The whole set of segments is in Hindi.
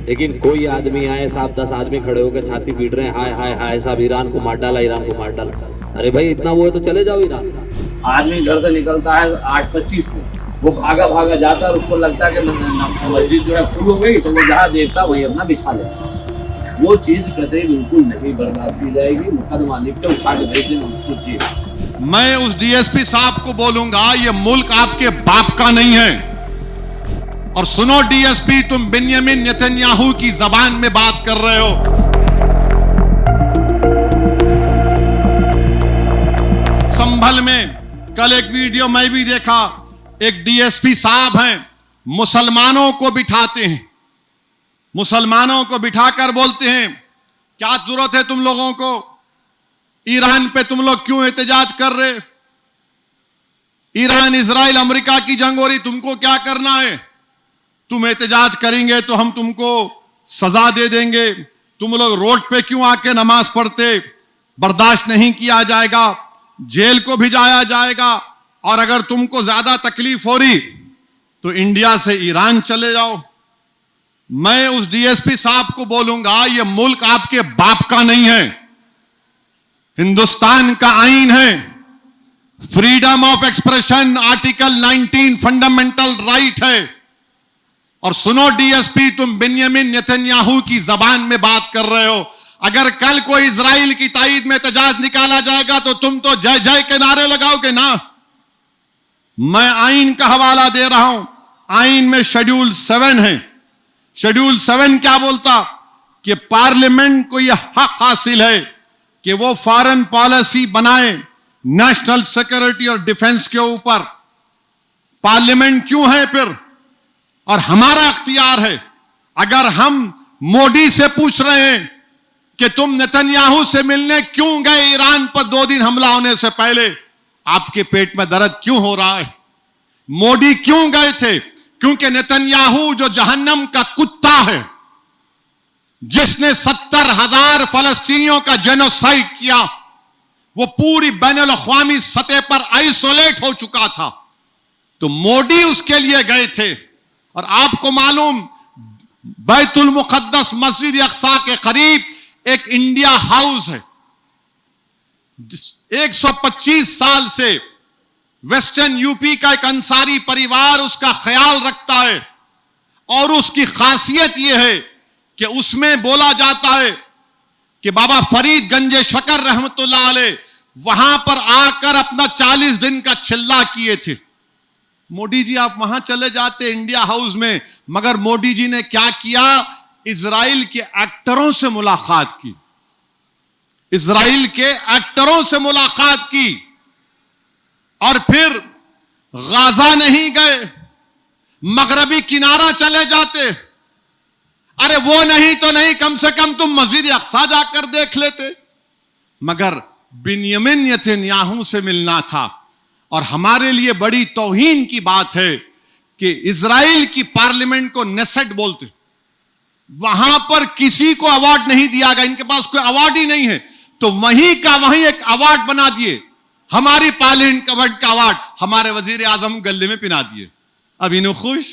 लेकिन कोई आदमी आए साहब, 10 आदमी खड़े होकर छाती पीट रहे हैं, हाय हाय हाय साहब ईरान को मार डाला, ईरान को मार डाला। अरे भाई इतना वो है तो चले जाओ ईरान। आदमी घर से निकलता है 8:25 से, वो भागा भागा जाता है, उसको लगता है कि मस्जिद जो है फुल हो गई, तो वो जहाँ देखता वही अपना बिछा लेता। वो चीज कतई बिल्कुल नहीं बर्दाश्त की जाएगी। मुकदमा लिख के उठा के भेज देना। मैं उस डीएसपी साहब को बोलूंगा, ये मुल्क आपके बाप का नहीं है। और सुनो डीएसपी, तुम बिन्यामिन नेतन्याहू की जबान में बात कर रहे हो। संभल में कल एक वीडियो मैं भी देखा, एक डीएसपी साहब हैं, मुसलमानों को बिठाते हैं, मुसलमानों को बिठाकर बोलते हैं क्या जरूरत है तुम लोगों को, ईरान पे तुम लोग क्यों एहतजाज कर रहे, ईरान इजराइल अमेरिका की जंग हो रही, तुमको क्या करना है, तुम एहतजाज करेंगे तो हम तुमको सजा दे देंगे, तुम लोग रोड पे क्यों आके नमाज पढ़ते, बर्दाश्त नहीं किया जाएगा, जेल को भिजाया जाएगा, और अगर तुमको ज्यादा तकलीफ हो रही तो इंडिया से ईरान चले जाओ। मैं उस डीएसपी साहब को बोलूंगा, ये मुल्क आपके बाप का नहीं है। हिंदुस्तान का आईन है, freedom of expression article 19 fundamental right है। और सुनो डीएसपी, तुम बिन्यामिन नेतन्याहू की जबान में बात कर रहे हो। अगर कल कोई इजराइल की ताईद में एहतजाज निकाला जाएगा तो तुम तो जय जय के नारे लगाओगे ना। मैं आईन का हवाला दे रहा हूं, आईन में शेड्यूल 7 है। शेड्यूल 7 क्या बोलता कि पार्लियामेंट को यह हक हासिल है कि वो फॉरेन पॉलिसी बनाए नेशनल सिक्योरिटी और डिफेंस के ऊपर। पार्लियामेंट क्यों है फिर, और हमारा अख्तियार है। अगर हम मोदी से पूछ रहे हैं कि तुम नेतन्याहू से मिलने क्यों गए ईरान पर 2 दिन हमला होने से पहले, आपके पेट में दर्द क्यों हो रहा है, मोदी क्यों गए थे, क्योंकि नेतन्याहू जो जहन्नम का कुत्ता है, जिसने 70,000 फलस्तीनियों का जेनोसाइड किया, वो पूरी बैनुल अक़वामी सतह पर आइसोलेट हो चुका था, तो मोदी उसके लिए गए थे। और आपको मालूम, बैतुल मुक़द्दस मस्जिद अक़सा के करीब एक इंडिया हाउस है, 125 साल से वेस्टर्न यूपी का एक अंसारी परिवार उसका ख्याल रखता है। और उसकी खासियत यह है कि उसमें बोला जाता है कि बाबा फरीद गंजे शकर रहमतुल्लाह अलैह वहां पर आकर अपना 40 दिन का चिल्ला किए थे। मोदी जी आप वहां चले जाते इंडिया हाउस में, मगर मोदी जी ने क्या किया, इजराइल के एक्टरों से मुलाकात की, इजराइल के एक्टरों से मुलाकात की। और फिर गाजा नहीं गए, मगरबी किनारा चले जाते। अरे वो नहीं तो नहीं, कम से कम तुम मस्जिद अक़सा जाकर देख लेते। मगर बिन्यामिन नेतन्याहू से मिलना था। और हमारे लिए बड़ी तौहीन की बात है कि इजराइल की पार्लियामेंट को नेसेट बोलते, वहां पर किसी को अवार्ड नहीं दिया गया, इनके पास कोई अवार्ड ही नहीं है, तो वहीं का वहीं एक अवार्ड बना दिए, हमारी पार्लियामेंट का अवार्ड हमारे वजीर आजम गले में पिना दिए। अब इन्हों खुश,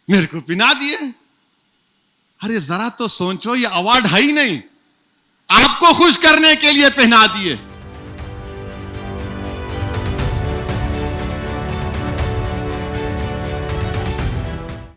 मेरे को पिना दिए। अरे जरा तो सोचो, ये अवार्ड है ही नहीं, आपको खुश करने के लिए पहना दिए।